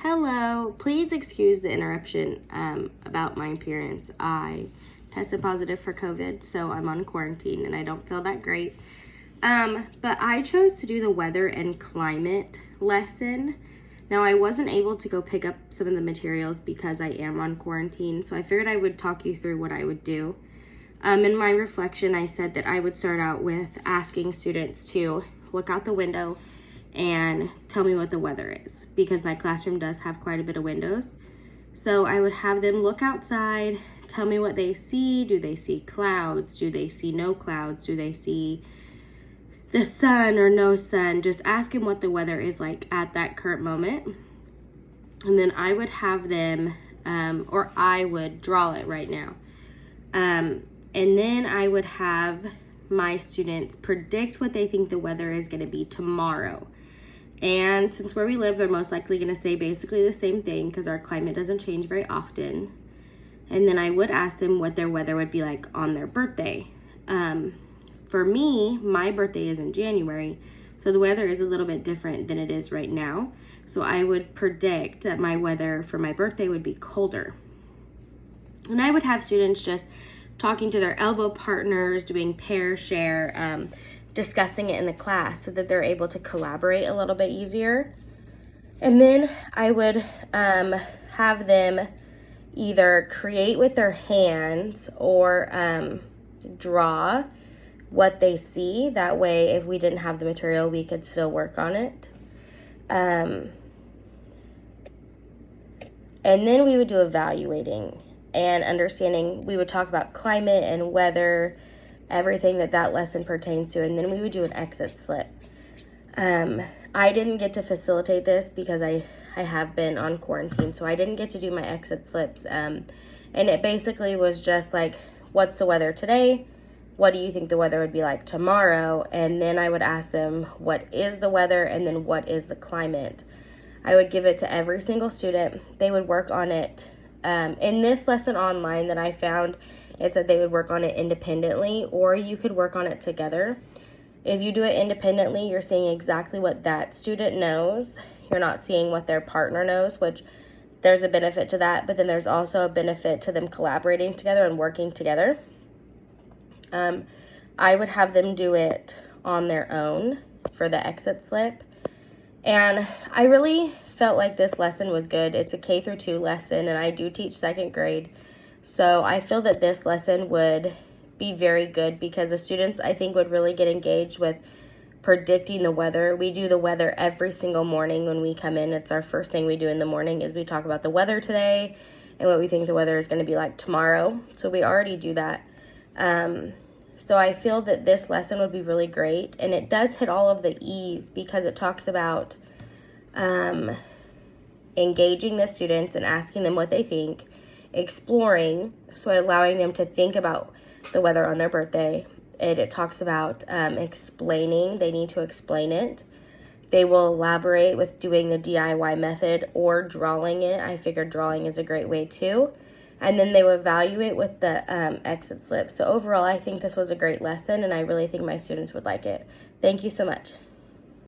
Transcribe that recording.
Hello, please excuse the interruption about my appearance. I tested positive for COVID, so I'm on quarantine and I don't feel that great. But I chose to do the weather and climate lesson. Now, I wasn't able to go pick up some of the materials because I am on quarantine, so I figured I would talk you through what I would do. In my reflection, I said that I would start out with asking students to look out the window and tell me what the weather is, because my classroom does have quite a bit of windows. So I would have them look outside, tell me what they see. Do they see clouds? Do they see no clouds? Do they see the sun or no sun? Just ask them what the weather is like at that current moment. And then I would have them, or I would draw it right now. And then I would have my students predict what they think the weather is going to be tomorrow. And since where we live, they're most likely going to say basically the same thing because our climate doesn't change very often. And then I would ask them what their weather would be like on their birthday. For me, my birthday is in January, so the weather is a little bit different than it is right now. So I would predict that my weather for my birthday would be colder. And I would have students just talking to their elbow partners, doing pair share, discussing it in the class so that they're able to collaborate a little bit easier. And then I would have them either create with their hands or draw what they see. That way, if we didn't have the material, we could still work on it. And then we would do evaluating and understanding. We would talk about climate and weather, everything that lesson pertains to, and then we would do an exit slip. I didn't get to facilitate this because I have been on quarantine, so I didn't get to do my exit slips. And it basically was just like, what's the weather today? What do you think the weather would be like tomorrow? And then I would ask them, what is the weather? And then what is the climate? I would give it to every single student. They would work on it. In this lesson online that I found, it said they would work on it independently, or you could work on it together. If you do it independently, you're seeing exactly what that student knows. You're not seeing what their partner knows, which there's a benefit to that, but then there's also a benefit to them collaborating together and working together. I would have them do it on their own for the exit slip. And I really felt like this lesson was good. It's a K through 2 lesson, and I do teach second grade. So I feel that this lesson would be very good because the students, I think, would really get engaged with predicting the weather. We do the weather every single morning when we come in. It's our first thing we do in the morning is we talk about the weather today and what we think the weather is going to be like tomorrow. So we already do that. So I feel that this lesson would be really great. And it does hit all of the E's because it talks about engaging the students and asking them what they think, exploring, so allowing them to think about the weather on their birthday. It talks about explaining. They need to explain it. They will elaborate with doing the DIY method or drawing it. I figured drawing is a great way too. And then they will evaluate with the exit slip. So overall, I think this was a great lesson, and I really think my students would like it. Thank you so much.